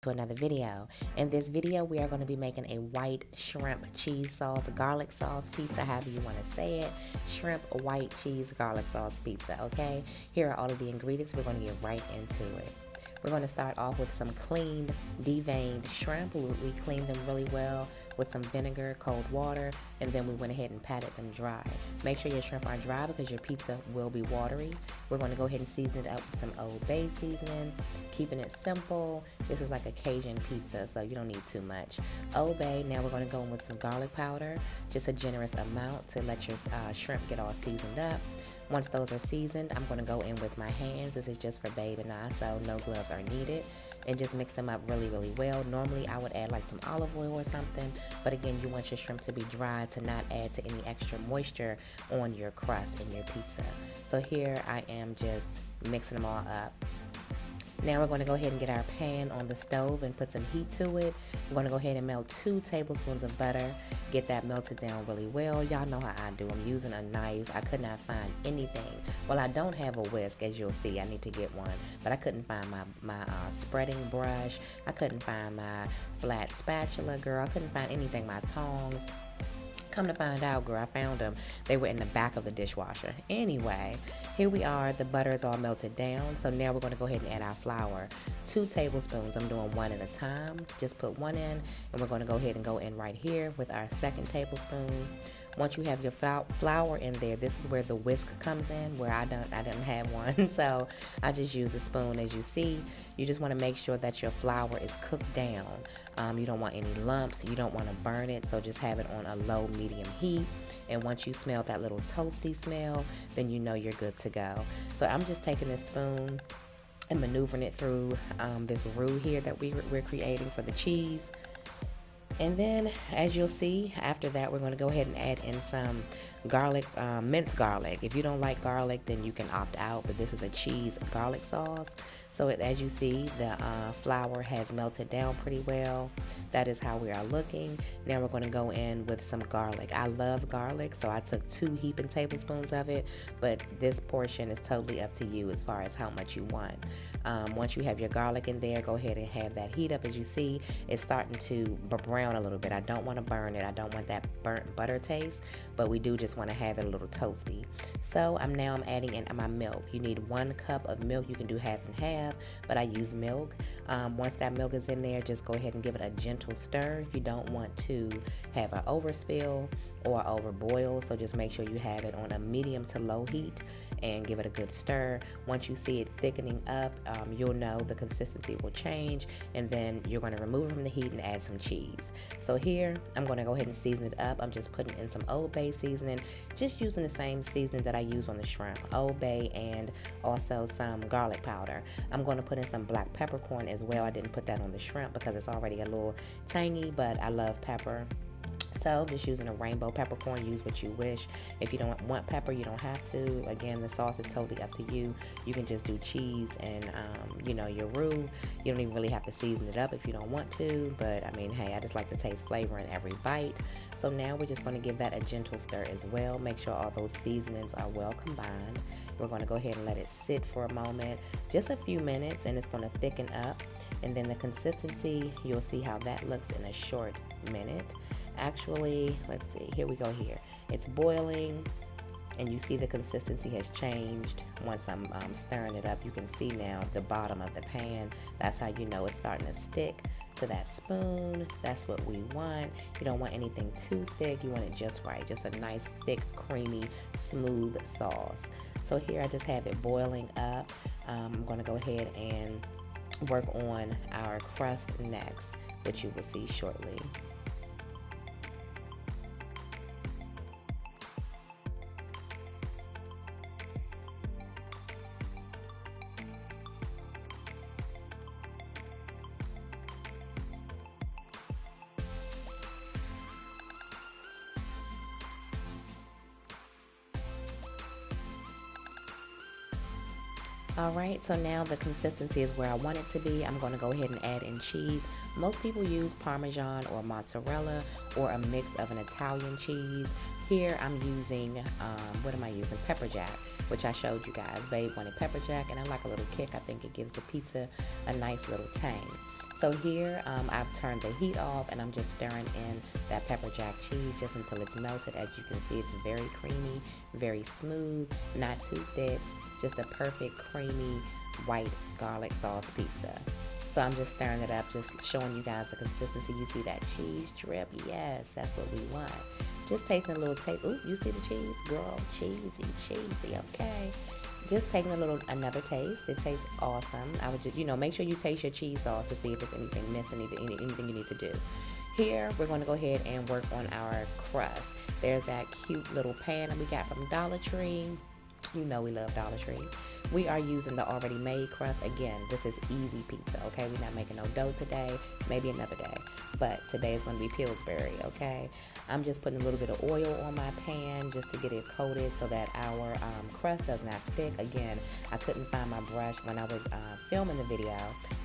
to another video. In this video, we are going to be making a white shrimp cheese sauce, garlic sauce pizza, however you want to say it. Shrimp white cheese garlic sauce pizza, okay? Here are all of the ingredients. We're going to get right into it. We're going to start off with some cleaned, deveined shrimp. We cleaned them really well with some vinegar, cold water, and then we went ahead and patted them dry. Make sure your shrimp are dry because your pizza will be watery. We're going to go ahead and season it up with some Old Bay seasoning, keeping it simple. This is like a Cajun pizza, so you don't need too much. Old Bay, now we're going to go in with some garlic powder, just a generous amount to let your shrimp get all seasoned up. Once those are seasoned, I'm going to go in with my hands. This is just for babe and I, so no gloves are needed. And just mix them up really, really well. Normally, I would add like some olive oil or something. But again, you want your shrimp to be dry to not add to any extra moisture on your crust in your pizza. So here I am just mixing them all up. Now we're going to go ahead and get our pan on the stove and put some heat to it. I'm going to go ahead and melt 2 tablespoons of butter. Get that melted down really well. Y'all know how I do. I'm using a knife. I could not find anything. Well, I don't have a whisk, as you'll see. I need to get one. But I couldn't find my spreading brush. I couldn't find my flat spatula, girl. I couldn't find anything. My tongs. Come to find out, girl, I found them. They were in the back of the dishwasher. Anyway, here we are. The butter is all melted down. So now we're going to go ahead and add our flour. 2 tablespoons. I'm doing one at a time. Just put one in, and we're going to go ahead and go in right here with our 2nd tablespoon. Once you have your flour in there, this is where the whisk comes in, where I didn't have one, so I just use a spoon. As you see, you just want to make sure that your flour is cooked down. You don't want any lumps. You don't want to burn it, so just have it on a low, medium heat. And once you smell that little toasty smell, then you know you're good to go. So I'm just taking this spoon and maneuvering it through this roux here that we're creating for the cheese. And then, as you'll see, after that, we're going to go ahead and add in some garlic, minced garlic. If you don't like garlic, then you can opt out, but this is a cheese garlic sauce. So as you see, the flour has melted down pretty well. That is how we are looking. Now we're going to go in with some garlic. I love garlic, so I took 2 heaping tablespoons of it, but this portion is totally up to you as far as how much you want. Once you have your garlic in there, go ahead and have that heat up. As you see, it's starting to brown a little bit. I don't want to burn it. I don't want that burnt butter taste, but we do just want to have it a little toasty. So I'm adding in my milk. You need 1 cup of milk. You can do half and half, but I use milk. Once that milk is in there, just go ahead and give it a gentle stir. You don't want to have an overspill or overboil, so just make sure you have it on a medium to low heat and give it a good stir. Once you see it thickening up, you'll know the consistency will change, and then you're going to remove it from the heat and add some cheese. So here, I'm going to go ahead and season it up. I'm just putting in some Old Bay seasoning, just using the same seasoning that I use on the shrimp, Old Bay, and also some garlic powder. I'm going to put in some black peppercorn as well. I didn't put that on the shrimp because it's already a little tangy, but I love pepper. So just using a rainbow peppercorn, use what you wish. If you don't want pepper, you don't have to. Again, the sauce is totally up to you. You can just do cheese and your roux. You don't even really have to season it up if you don't want to, but I mean, hey, I just like to taste flavor in every bite. So now we're just going to give that a gentle stir as well. Make sure all those seasonings are well combined. We're going to go ahead and let it sit for a moment, just a few minutes, and it's going to thicken up. And then the consistency, you'll see how that looks in a short minute. Actually, let's see, here we go here. It's boiling, and you see the consistency has changed. Once I'm stirring it up, you can see now the bottom of the pan. That's how you know it's starting to stick to that spoon. That's what we want. You don't want anything too thick. You want it just right, just a nice, thick, creamy, smooth sauce. So here I just have it boiling up. I'm going to go ahead and work on our crust next, which you will see shortly. Alright, so now the consistency is where I want it to be. I'm going to go ahead and add in cheese. Most people use Parmesan or mozzarella or a mix of an Italian cheese. Here I'm using, what am I using? Pepper jack, which I showed you guys. Babe wanted pepper jack, and I like a little kick. I think it gives the pizza a nice little tang. So here, I've turned the heat off and I'm just stirring in that pepper jack cheese just until it's melted. As you can see, it's very creamy, very smooth, not too thick, just a perfect creamy white garlic sauce pizza. So I'm just stirring it up, just showing you guys the consistency. You see that cheese drip? Yes, that's what we want. Just taking a little taste. Ooh, you see the cheese? Girl, cheesy, cheesy, okay. Just taking another taste. It tastes awesome. I would just, make sure you taste your cheese sauce to see if there's anything missing, anything you need to do. Here, we're going to go ahead and work on our crust. There's that cute little pan that we got from Dollar Tree. You know we love Dollar Tree. We are using the already made crust. Again, this is easy pizza, okay? We're not making no dough today, maybe another day. But today is going to be Pillsbury, okay? I'm just putting a little bit of oil on my pan just to get it coated so that our crust does not stick. Again, I couldn't find my brush when I was filming the video.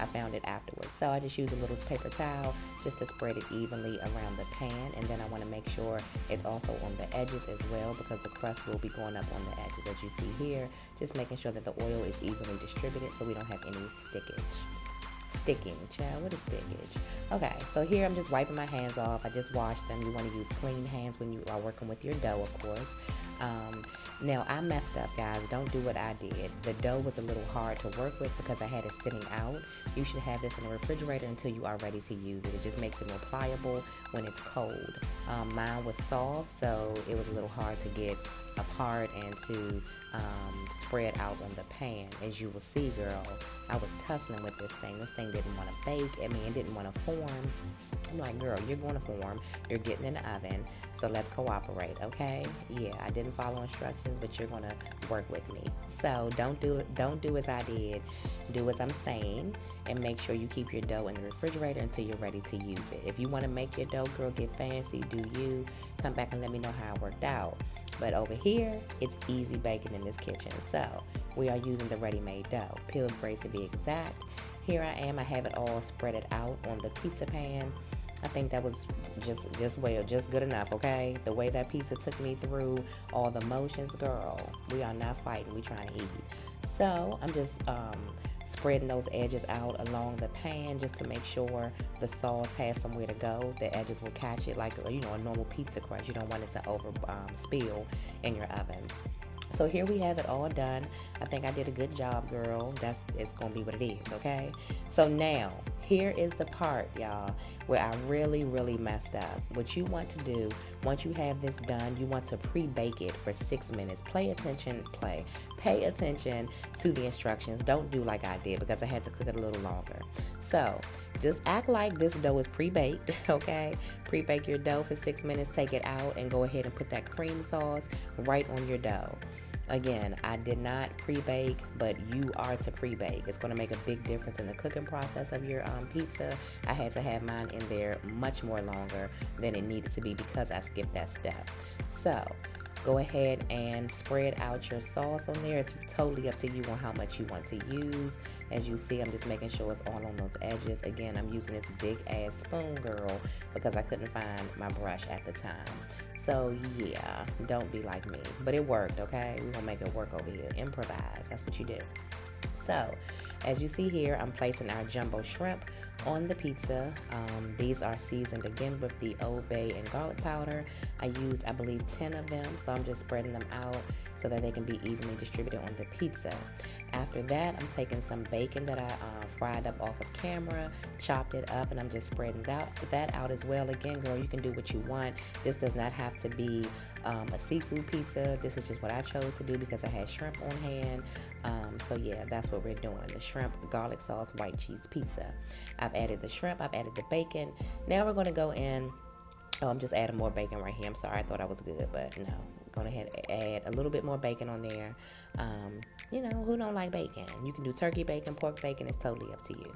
I found it afterwards. So I just used a little paper towel just to spread it evenly around the pan. And then I want to make sure it's also on the edges as well because the crust will be going up on the edges as you see here. Just making sure that the oil is evenly distributed so we don't have any sticking, child. What is stickage? Okay, so here I'm just wiping my hands off. I just washed them. You want to use clean hands when you are working with your dough, of course. Now, I messed up, guys. Don't do what I did. The dough was a little hard to work with because I had it sitting out. You should have this in the refrigerator until you are ready to use it. It just makes it more pliable when it's cold. Mine was soft, so it was a little hard to get apart and to spread out on the pan. As you will see, girl, I was tussling with this thing. This thing didn't want to bake. I mean, it didn't want to form. I'm like, girl, you're going to form. You're getting in the oven, so let's cooperate, okay? Yeah, I didn't follow instructions, but you're going to work with me. So don't do as I did. Do as I'm saying, and make sure you keep your dough in the refrigerator until you're ready to use it. If you want to make your dough, girl, get fancy, do you. Come back and let me know how it worked out. But over here, it's easy baking in this kitchen. So we are using the ready-made dough, Pillsbury to be exact. Here I am. I have it all spread it out on the pizza pan. I think that was just good enough, okay? The way that pizza took me through all the motions, girl, we are not fighting. We trying to eat. So I'm just spreading those edges out along the pan just to make sure the sauce has somewhere to go. The edges will catch it like, a normal pizza crust. You don't want it to over spill in your oven. So here we have it all done. I think I did a good job, girl. It's gonna be what it is, okay? So now, here is the part, y'all, where I really, really messed up. What you want to do, once you have this done, you want to pre-bake it for 6 minutes. Pay attention to the instructions. Don't do like I did because I had to cook it a little longer. So just act like this dough is pre-baked, okay? Pre-bake your dough for 6 minutes, take it out, and go ahead and put that cream sauce right on your dough. Again, I did not pre-bake, but you are to pre-bake. It's going to make a big difference in the cooking process of your pizza. I had to have mine in there much more longer than it needed to be because I skipped that step. So go ahead and spread out your sauce on there. It's totally up to you on how much you want to use. As you see, I'm just making sure it's all on those edges. Again, I'm using this big ass spoon, girl, because I couldn't find my brush at the time. So yeah, don't be like me. But it worked, okay? We're gonna make it work over here. Improvise, that's what you do. So, as you see here, I'm placing our jumbo shrimp on the pizza. These are seasoned again with the Old Bay and garlic powder. I used, I believe, 10 of them, so I'm just spreading them out so that they can be evenly distributed on the pizza. After that, I'm taking some bacon that I fried up off of camera, chopped it up, and I'm just spreading that out as well. Again, girl, you can do what you want. This does not have to be a seafood pizza. This is just what I chose to do because I had shrimp on hand. So yeah, that's what we're doing. The shrimp garlic sauce white cheese pizza. I've added the shrimp, I've added the bacon. Now we're gonna go in. Oh, I'm just adding more bacon right here. I'm sorry, I thought I was good, but no. Go ahead and add a little bit more bacon on there. Who don't like bacon? You can do turkey bacon, pork bacon. It's totally up to you.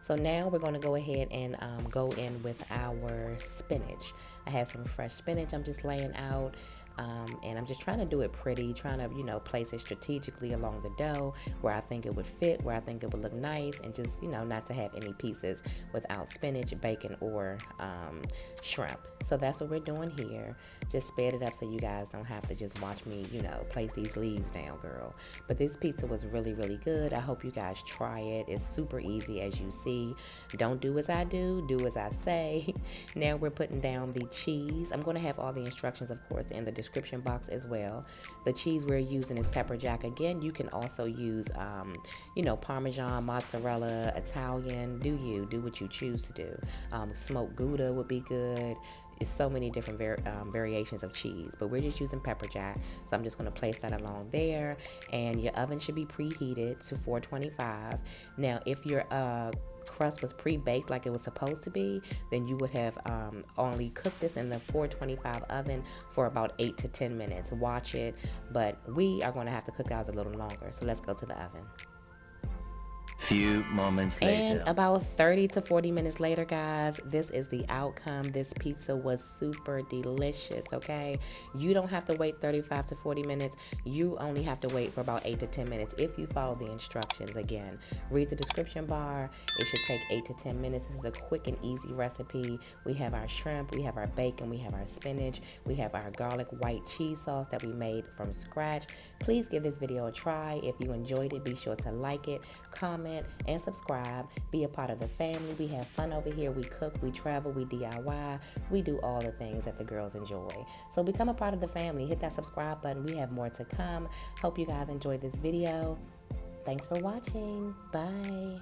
So now we're going to go ahead and go in with our spinach. I have some fresh spinach I'm just laying out. And I'm just trying to do it pretty, trying to, you know, place it strategically along the dough where I think it would fit, where I think it would look nice, and just, you know, not to have any pieces without spinach, bacon, or shrimp. So that's what we're doing here. Just sped it up so you guys don't have to just watch me, you know, place these leaves down, girl. But this pizza was really, really good. I hope you guys try it. It's super easy, as you see. Don't do as I do as I say. Now we're putting down the cheese. I'm going to have all the instructions, of course, in the description box as well. The cheese we're using is pepper jack. Again, you can also use, you know, Parmesan, mozzarella, Italian. Do what you choose to do. Smoked Gouda would be good. It's so many different variations of cheese, but we're just using pepper jack. So I'm just going to place that along there, and your oven should be preheated to 425. Now, if your crust was pre-baked like it was supposed to be, then you would have only cooked this in the 425 oven for about 8 to 10 minutes. Watch it, but we are going to have to cook ours a little longer. So let's go to the oven. Few moments later. And about 30 to 40 minutes later, guys, this is the outcome. This pizza was super delicious, okay? You don't have to wait 35 to 40 minutes. You only have to wait for about 8 to 10 minutes if you follow the instructions. Again, read the description bar. It should take 8 to 10 minutes. This is a quick and easy recipe. We have our shrimp, we have our bacon, we have our spinach, we have our garlic white cheese sauce that we made from scratch. Please give this video a try. If you enjoyed it, be sure to like it, comment, and subscribe. Be a part of the family. We have fun over here. We cook, we travel, we DIY. We do all the things that the girls enjoy. So become a part of the family. Hit that subscribe button. We have more to come. Hope you guys enjoyed this video. Thanks for watching. Bye.